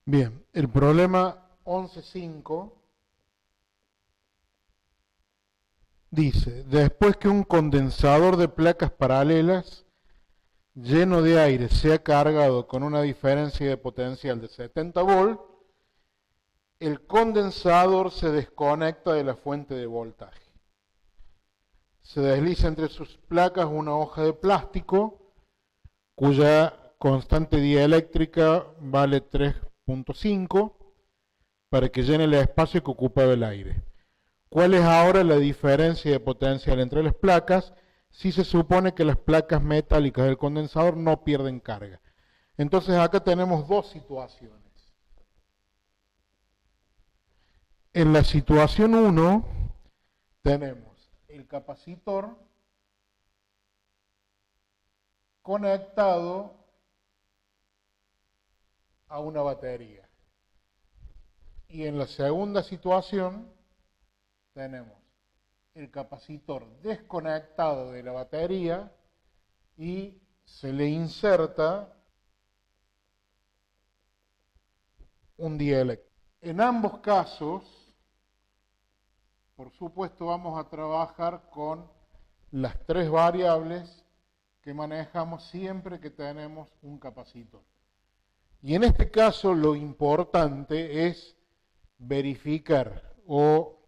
Bien, el problema 11.5 dice, después que un condensador de placas paralelas lleno de aire sea cargado con una diferencia de potencial de 70 volt, el condensador se desconecta de la fuente de voltaje. Se desliza entre sus placas una hoja de plástico cuya constante dieléctrica vale 3.5 para que llene el espacio que ocupaba el aire. ¿Cuál es ahora la diferencia de potencial entre las placas si se supone que las placas metálicas del condensador no pierden carga? Entonces acá tenemos dos situaciones. En la situación 1 tenemos el capacitor conectado a una batería. Y en la segunda situación tenemos el capacitor desconectado de la batería y se le inserta un dieléctrico. En ambos casos, por supuesto, vamos a trabajar con las tres variables que manejamos siempre que tenemos un capacitor. Y en este caso lo importante es verificar o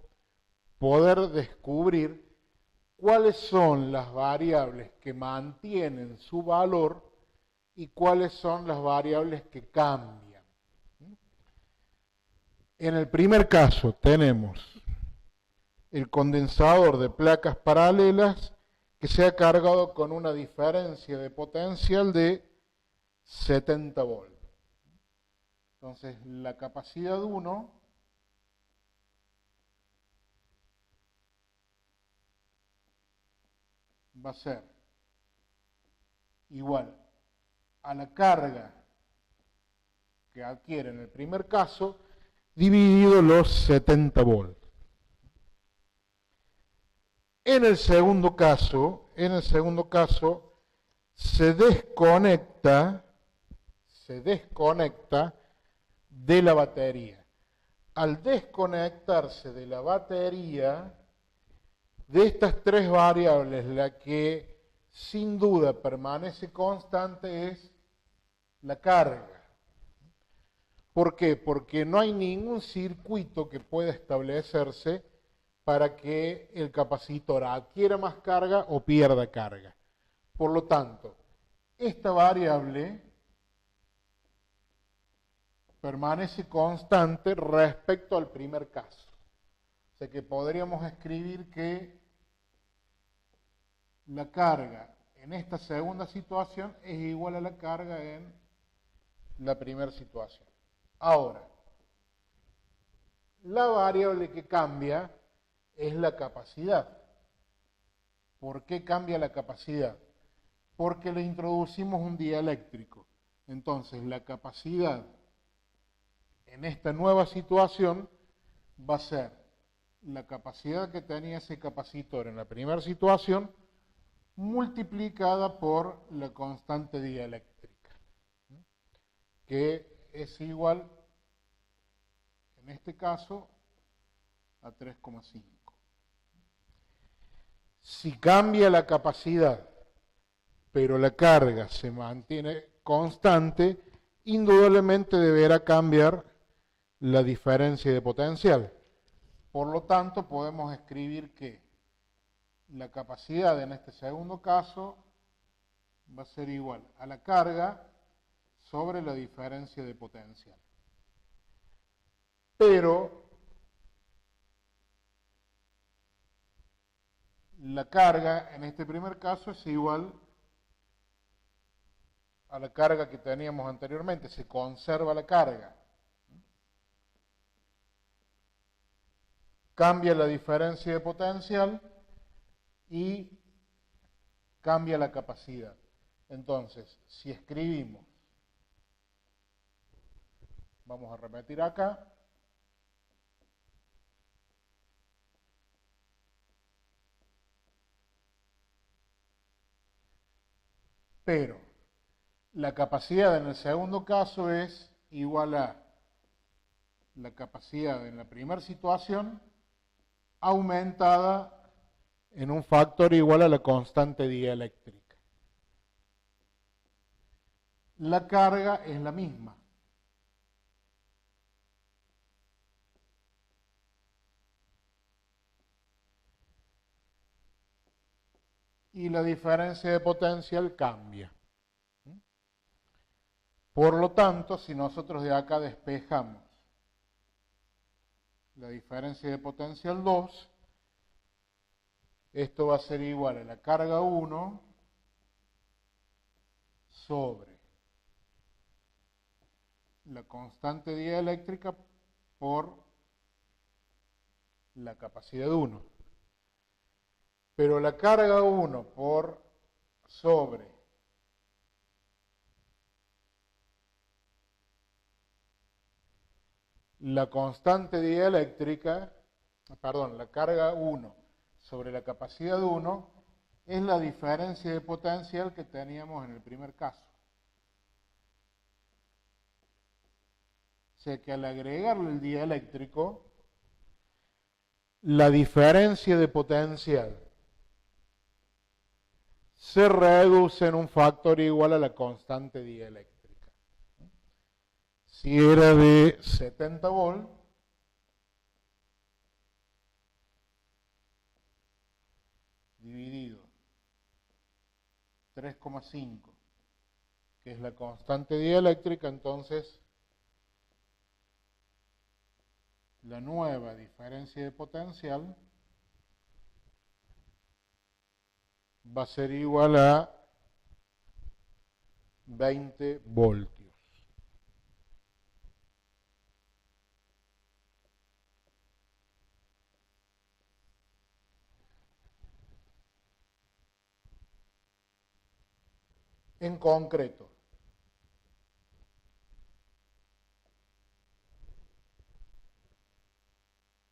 poder descubrir cuáles son las variables que mantienen su valor y cuáles son las variables que cambian. En el primer caso tenemos el condensador de placas paralelas que se ha cargado con una diferencia de potencial de 70 volts. Entonces la capacidad 1 va a ser igual a la carga que adquiere en el primer caso dividido los 70 volts. En el segundo caso se desconecta de la batería. Al desconectarse de la batería, de estas tres variables, la que sin duda permanece constante es la carga. ¿Por qué? Porque no hay ningún circuito que pueda establecerse para que el capacitor adquiera más carga o pierda carga. Por lo tanto, esta variable permanece constante respecto al primer caso. O sea que podríamos escribir que la carga en esta segunda situación es igual a la carga en la primera situación. Ahora, la variable que cambia es la capacidad. ¿Por qué cambia la capacidad? Porque le introducimos un dieléctrico. Entonces, la capacidad en esta nueva situación va a ser la capacidad que tenía ese capacitor en la primera situación multiplicada por la constante dieléctrica, que es igual, en este caso, a 3,5. Si cambia la capacidad, pero la carga se mantiene constante, indudablemente deberá cambiar la diferencia de potencial. Por lo tanto, podemos escribir que la capacidad en este segundo caso va a ser igual a la carga sobre la diferencia de potencial. Pero la carga en este primer caso es igual a la carga que teníamos anteriormente, se conserva la carga. Cambia la diferencia de potencial y cambia la capacidad. Entonces, si escribimos, vamos a repetir acá, pero la capacidad en el segundo caso es igual a la capacidad en la primera situación aumentada en un factor igual a la constante dieléctrica. La carga es la misma. Y la diferencia de potencial cambia. Por lo tanto, si nosotros de acá despejamos la diferencia de potencial 2, esto va a ser igual a la carga 1 sobre la constante dieléctrica por la capacidad 1. Pero la carga 1 por sobre la constante dieléctrica, perdón, la carga 1 sobre la capacidad 1 es la diferencia de potencial que teníamos en el primer caso. O sea que al agregarle el dieléctrico, la diferencia de potencial se reduce en un factor igual a la constante dieléctrica. Si era de 70 volt, dividido 3,5, que es la constante dieléctrica, entonces la nueva diferencia de potencial va a ser igual a 20 voltios. En concreto,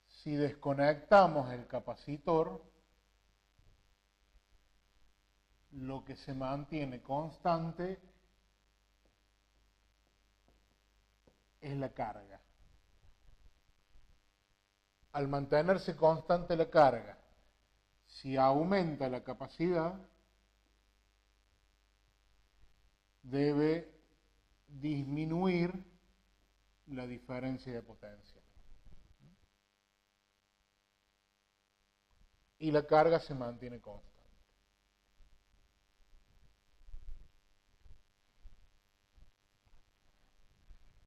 si desconectamos el capacitor, lo que se mantiene constante es la carga. Al mantenerse constante la carga, si aumenta la capacidad, debe disminuir la diferencia de potencia. Y la carga se mantiene constante.